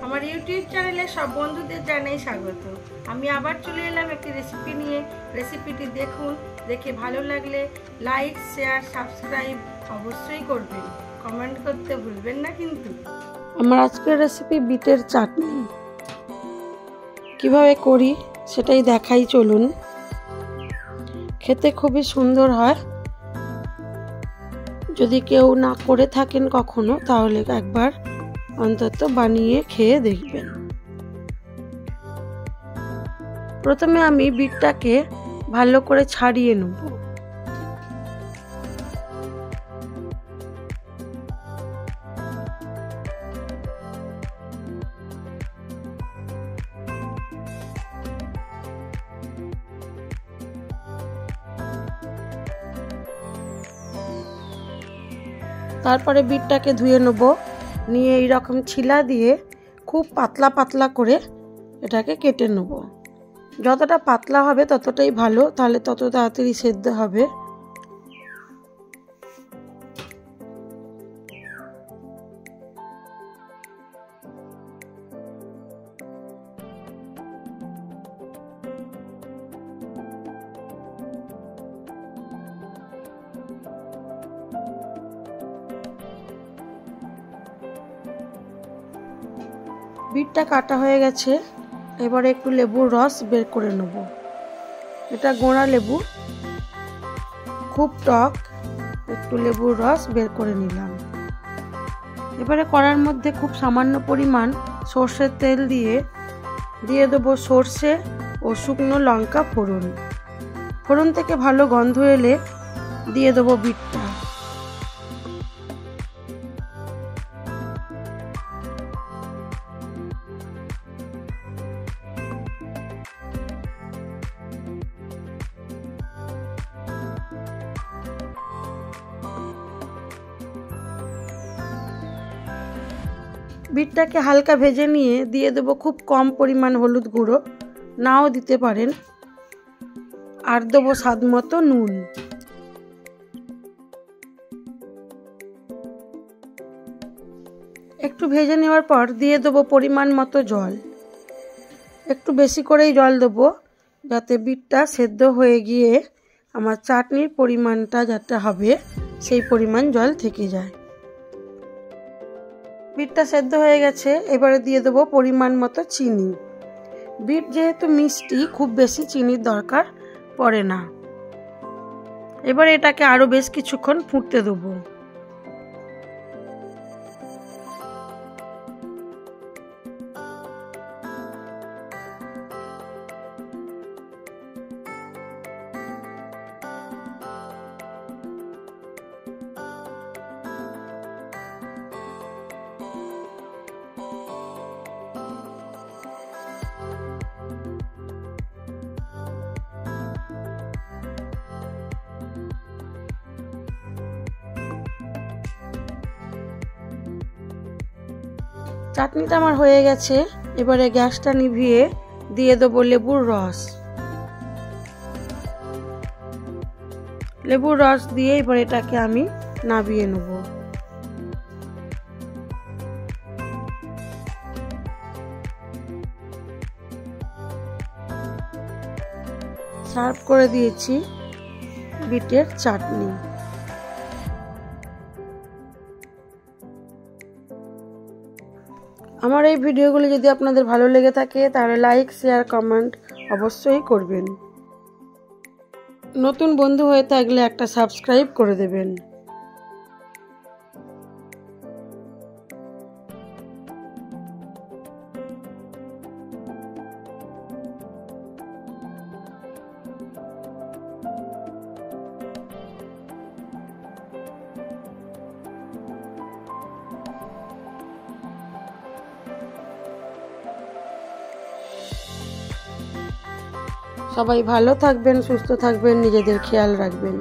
আমার ইউটিউব চ্যানেলে সব বন্ধুদের জানাই স্বাগত। আমি আবার চলে এলাম একটি রেসিপি নিয়ে। রেসিপিটি দেখুন, দেখে ভালো লাগলে লাইক, শেয়ার, সাবস্ক্রাইব অবশ্যই করবেন। কমেন্ট করতে ভুলবেন না কিন্তু। আমার আজকের রেসিপি বিটের চাটনি। কিভাবে করি সেটাই দেখাই, চলুন। খেতে খুবই সুন্দর হয়। যদি কেউ না করে থাকেন কখনো, তাহলে একবার অন্তত বানিয়ে খেয়ে দেখবেন। প্রথমে আমি বিটটাকে ভালো করে ছাড়িয়ে নেব। তারপরে বিটটাকে ধুয়ে নেব, নিয়ে এইরকম ছিলা দিয়ে খুব পাতলা পাতলা করে এটাকে কেটে নেব। যতটা পাতলা হবে ততটাই ভালো, তাহলে তত তাড়াতাড়ি সেদ্ধ হবে। বিটটা কাটা হয়ে গেছে, এবারে একটু লেবুর রস বের করে নেব। এটা গোঁড়া লেবু, খুব টক। একটু লেবুর রস বের করে নিলাম। এবারে কড়ার মধ্যে খুব সামান্য পরিমাণ সর্ষের তেল দিয়ে দেবো সর্ষে ও শুকনো লঙ্কা ফোড়ন। ফোড়ন থেকে ভালো গন্ধ এলে দিয়ে দেবো বিটটা। বিটটাকে হালকা ভেজে নিয়ে দিয়ে দেবো খুব কম পরিমাণ হলুদ গুঁড়ো, নাও দিতে পারেন। আর দেবো স্বাদ মতো নুন। একটু ভেজে নেওয়ার পর দিয়ে দেবো পরিমাণ মতো জল। একটু বেশি করেই জল দেবো, যাতে বিটটা সেদ্ধ হয়ে গিয়ে আমার চাটনির পরিমাণটা যাতে হবে সেই পরিমাণ জল থেকে যায়। বিটটা সেদ্ধ হয়ে গেছে, এবারে দিয়ে দেবো পরিমাণ মতো চিনি। বিট যেহেতু মিষ্টি, খুব বেশি চিনির দরকার পড়ে না। এবারে এটাকে আরো বেশ কিছুক্ষণ ফুটতে দেবো। চাটনিটা আমার হয়ে গেছে, এবারে গ্যাসটা নিভিয়ে দিয়ে দেবো লেবুর রস। লেবুর রস দিয়ে এবার এটাকে আমি নামিয়ে নেব। সার্ভ করে দিয়েছি বিটের চাটনি। আমার এই ভিডিওগুলি যদি আপনাদের ভালো লেগে থাকে, তাহলে লাইক, শেয়ার, কমেন্ট অবশ্যই করবেন। নতুন বন্ধু হয়ে থাকলে একটা সাবস্ক্রাইব করে দেবেন। সবাই ভালো থাকবেন, সুস্থ থাকবেন, নিজেদের খেয়াল রাখবেন।